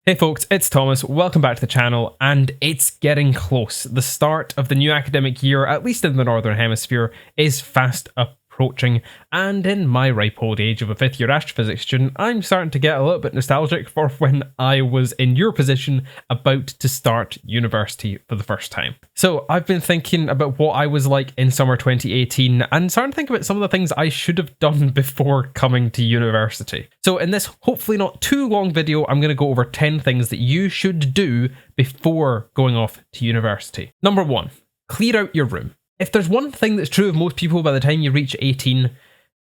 Hey folks, it's Thomas, welcome back to the channel, and it's getting close. The start of the new academic year, at least in the Northern Hemisphere, is fast approaching, and in my ripe old age of a 5th year astrophysics student, I'm starting to get a little bit nostalgic for when I was in your position about to start university for the first time. So I've been thinking about what I was like in summer 2018 and starting to think about some of the things I should have done before coming to university. So in this hopefully not too long video, I'm going to go over 10 things that you should do before going off to university. Number 1, clear out your room. If there's one thing that's true of most people by the time you reach 18,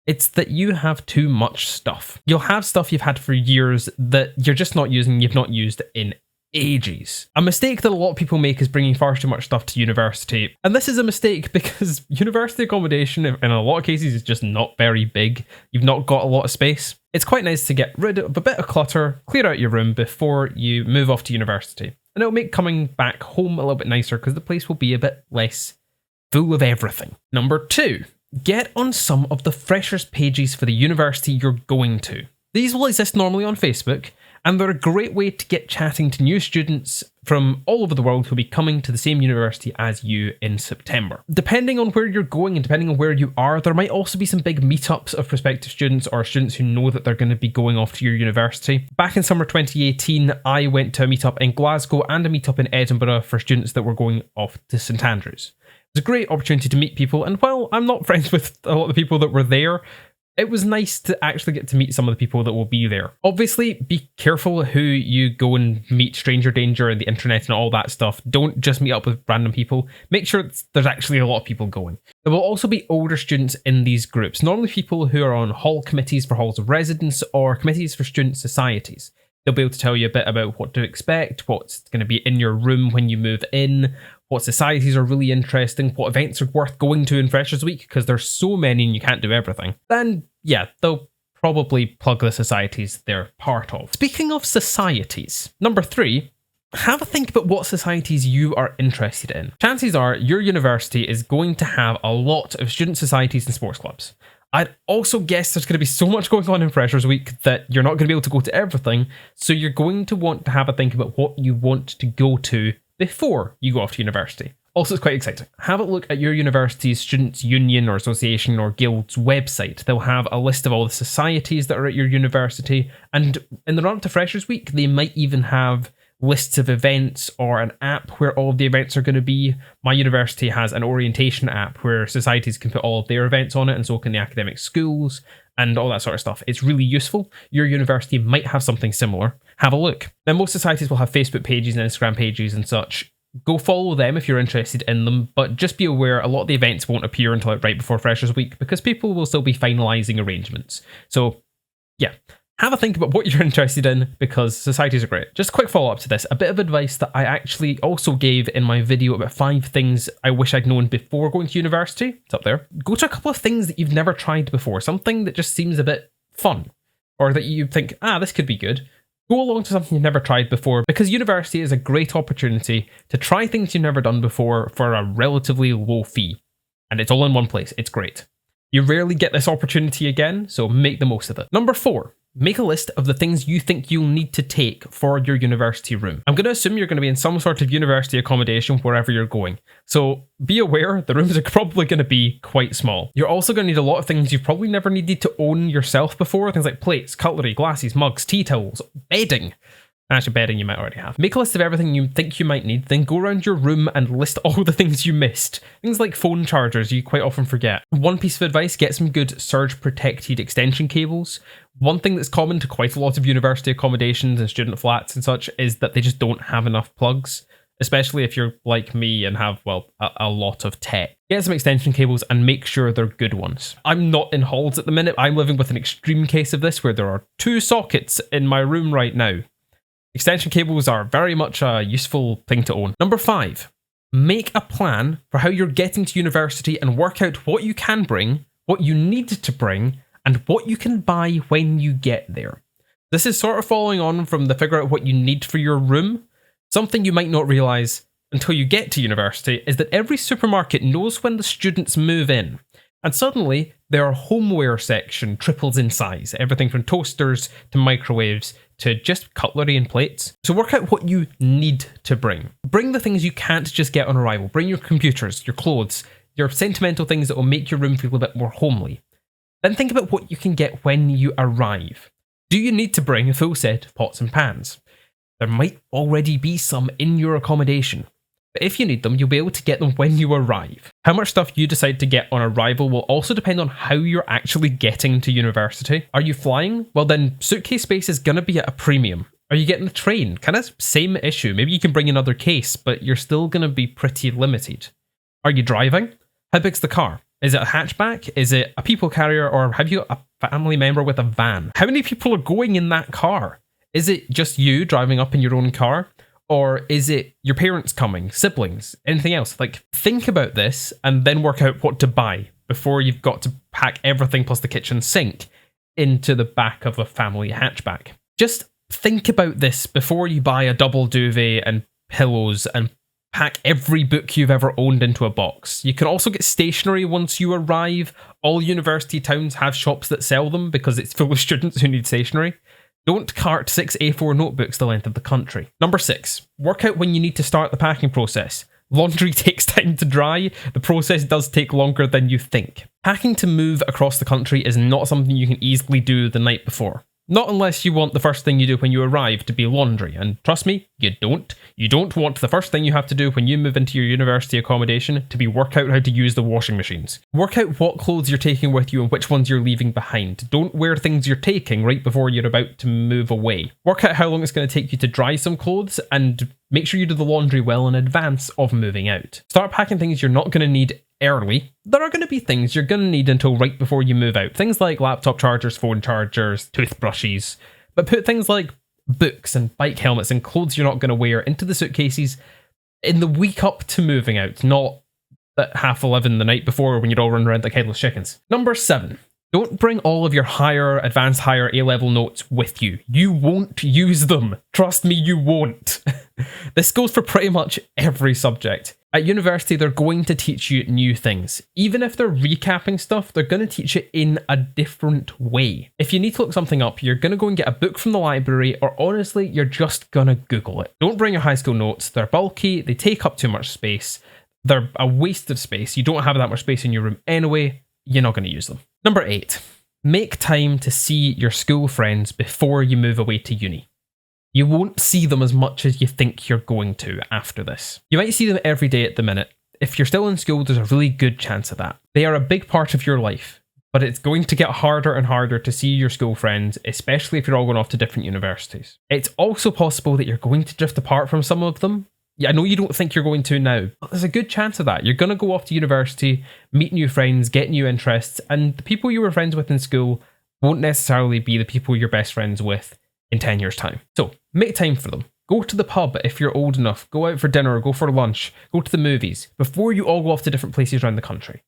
it's that you have too much stuff. You'll have stuff you've had for years that you're just not using, you've not used in ages. A mistake that a lot of people make is bringing far too much stuff to university. And this is a mistake because university accommodation in a lot of cases is just not very big. You've not got a lot of space. It's quite nice to get rid of a bit of clutter, clear out your room before you move off to university. And it'll make coming back home a little bit nicer because the place will be a bit less full of everything. Number 2, get on some of the freshers pages for the university you're going to. These will exist normally on Facebook, and they're a great way to get chatting to new students from all over the world who'll be coming to the same university as you in September. Depending on where you're going and depending on where you are, there might also be some big meetups of prospective students or students who know that they're going to be going off to your university. Back in summer 2018, I went to a meetup in Glasgow and a meetup in Edinburgh for students that were going off to St Andrews. It was a great opportunity to meet people, and while I'm not friends with a lot of the people that were there, it was nice to actually get to meet some of the people that will be there. Obviously, be careful who you go and meet, stranger danger and the internet and all that stuff. Don't just meet up with random people. Make sure there's actually a lot of people going. There will also be older students in these groups, normally people who are on hall committees for halls of residence or committees for student societies. They'll be able to tell you a bit about what to expect, what's going to be in your room when you move in, what societies are really interesting, what events are worth going to in Freshers Week, because there's so many and you can't do everything. Then, yeah, they'll probably plug the societies they're part of. Speaking of societies, number 3, have a think about what societies you are interested in. Chances are your university is going to have a lot of student societies and sports clubs. I'd also guess there's going to be so much going on in Freshers Week that you're not going to be able to go to everything, so you're going to want to have a think about what you want to go to before you go off to university. Also, it's quite exciting. Have a look at your university's students' union or association or guild's website. They'll have a list of all the societies that are at your university, and in the run-up to Freshers Week, they might even have lists of events or an app where all of the events are going to be. My university has an orientation app where societies can put all of their events on it, and so can the academic schools and all that sort of stuff. It's really useful. Your university might have something similar. Have a look. Now, most societies will have Facebook pages and Instagram pages and such. Go follow them if you're interested in them, but just be aware a lot of the events won't appear until right before Freshers Week because people will still be finalising arrangements. So, yeah. Have a think about what you're interested in because societies are great. Just a quick follow-up to this, a bit of advice that I actually also gave in my video about 5 things I wish I'd known before going to university. It's up there. Go to a couple of things that you've never tried before, something that just seems a bit fun, or that you think, this could be good. Go along to something you've never tried before because university is a great opportunity to try things you've never done before for a relatively low fee. And it's all in one place. It's great. You rarely get this opportunity again, so make the most of it. Number 4. Make a list of the things you think you'll need to take for your university room. I'm going to assume you're going to be in some sort of university accommodation wherever you're going. So be aware the rooms are probably going to be quite small. You're also going to need a lot of things you've probably never needed to own yourself before. Things like plates, cutlery, glasses, mugs, tea towels, bedding. Actually, bedding you might already have. Make a list of everything you think you might need, then go around your room and list all the things you missed. Things like phone chargers you quite often forget. One piece of advice, get some good surge-protected extension cables. One thing that's common to quite a lot of university accommodations and student flats and such is that they just don't have enough plugs, especially if you're like me and have, well, a lot of tech. Get some extension cables and make sure they're good ones. I'm not in halls at the minute. I'm living with an extreme case of this where there are 2 sockets in my room right now. Extension cables are very much a useful thing to own. Number 5, make a plan for how you're getting to university and work out what you can bring, what you need to bring, and what you can buy when you get there. This is sort of following on from the figure out what you need for your room. Something you might not realise until you get to university is that every supermarket knows when the students move in. And suddenly, their homeware section triples in size. Everything from toasters to microwaves to just cutlery and plates. So work out what you need to bring. Bring the things you can't just get on arrival. Bring your computers, your clothes, your sentimental things that will make your room feel a bit more homely. Then think about what you can get when you arrive. Do you need to bring a full set of pots and pans? There might already be some in your accommodation. But if you need them, you'll be able to get them when you arrive. How much stuff you decide to get on arrival will also depend on how you're actually getting to university. Are you flying? Well then, suitcase space is going to be at a premium. Are you getting the train? Kind of same issue. Maybe you can bring another case, but you're still going to be pretty limited. Are you driving? How big's the car? Is it a hatchback? Is it a people carrier? Or have you got a family member with a van? How many people are going in that car? Is it just you driving up in your own car? Or is it your parents coming, siblings, anything else? Like, think about this and then work out what to buy before you've got to pack everything plus the kitchen sink into the back of a family hatchback. Just think about this before you buy a double duvet and pillows and pack every book you've ever owned into a box. You can also get stationery once you arrive. All university towns have shops that sell them because it's full of students who need stationery. Don't cart 6 A4 notebooks the length of the country. Number 6, work out when you need to start the packing process. Laundry takes time to dry. The process does take longer than you think. Packing to move across the country is not something you can easily do the night before. Not unless you want the first thing you do when you arrive to be laundry. And trust me, you don't. You don't want the first thing you have to do when you move into your university accommodation to be work out how to use the washing machines. Work out what clothes you're taking with you and which ones you're leaving behind. Don't wear things you're taking right before you're about to move away. Work out how long it's going to take you to dry some clothes and make sure you do the laundry well in advance of moving out. Start packing things you're not going to need early. There are going to be things you're going to need until right before you move out. Things like laptop chargers, phone chargers, toothbrushes. But put things like books and bike helmets and clothes you're not going to wear into the suitcases in the week up to moving out, not at 11:30 the night before when you'd all run around like headless chickens. Number 7. Don't bring all of your advanced higher A-level notes with you. You won't use them. Trust me, you won't. This goes for pretty much every subject. At university, they're going to teach you new things. Even if they're recapping stuff, they're going to teach it in a different way. If you need to look something up, you're going to go and get a book from the library, or honestly, you're just going to Google it. Don't bring your high school notes. They're bulky, they take up too much space, they're a waste of space. You don't have that much space in your room anyway, you're not going to use them. Number 8, make time to see your school friends before you move away to uni. You won't see them as much as you think you're going to after this. You might see them every day at the minute. If you're still in school, there's a really good chance of that. They are a big part of your life, but it's going to get harder and harder to see your school friends, especially if you're all going off to different universities. It's also possible that you're going to drift apart from some of them. Yeah, I know you don't think you're going to now, but there's a good chance of that. You're going to go off to university, meet new friends, get new interests, and the people you were friends with in school won't necessarily be the people you're best friends with in 10 years' time. So make time for them. Go to the pub if you're old enough. Go out for dinner, go for lunch, go to the movies before you all go off to different places around the country.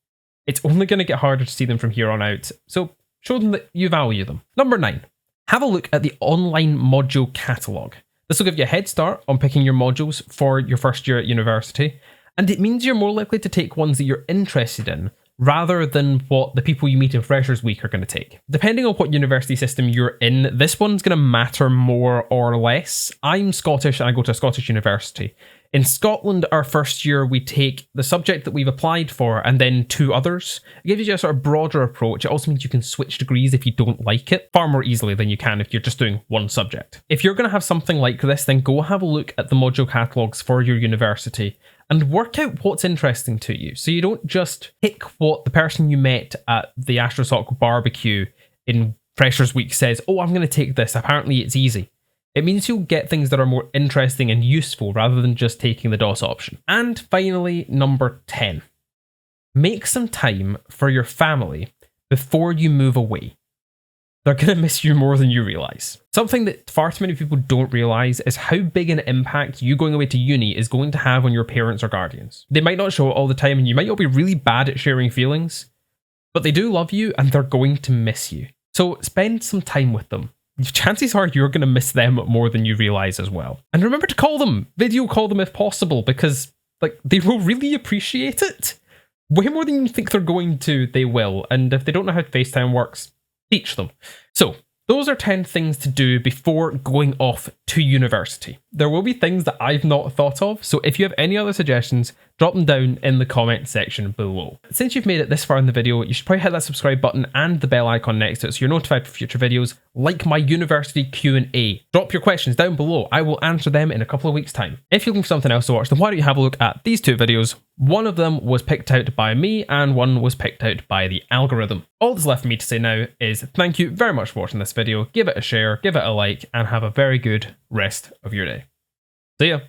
It's only going to get harder to see them from here on out, so show them that you value them. Number 9, have a look at the online module catalogue. This will give you a head start on picking your modules for your first year at university, and it means you're more likely to take ones that you're interested in rather than what the people you meet in Freshers Week are going to take. Depending on what university system you're in, this one's going to matter more or less. I'm Scottish and I go to a Scottish university. In Scotland, our first year, we take the subject that we've applied for and then 2 others. It gives you a sort of broader approach. It also means you can switch degrees if you don't like it far more easily than you can if you're just doing one subject. If you're going to have something like this, then go have a look at the module catalogues for your university and work out what's interesting to you. So you don't just pick what the person you met at the Astrosock barbecue in Freshers Week says, oh, I'm going to take this. Apparently it's easy. It means you'll get things that are more interesting and useful rather than just taking the DOS option. And finally, number 10. Make some time for your family before you move away. They're going to miss you more than you realise. Something that far too many people don't realise is how big an impact you going away to uni is going to have on your parents or guardians. They might not show it all the time and you might all be really bad at sharing feelings, but they do love you and they're going to miss you. So spend some time with them. Chances are you're going to miss them more than you realise as well. And remember to call them, video call them if possible, because they will really appreciate it. Way more than you think they're going to, they will. And if they don't know how FaceTime works, teach them. So those are 10 things to do before going off to university. There will be things that I've not thought of, so if you have any other suggestions, drop them down in the comment section below. Since you've made it this far in the video, you should probably hit that subscribe button and the bell icon next to it so you're notified for future videos, like my university Q&A. Drop your questions down below, I will answer them in a couple of weeks' time. If you're looking for something else to watch, then why don't you have a look at these two videos. One of them was picked out by me and one was picked out by the algorithm. All that's left for me to say now is thank you very much for watching this video, give it a share, give it a like, and have a very good rest of your day. See ya!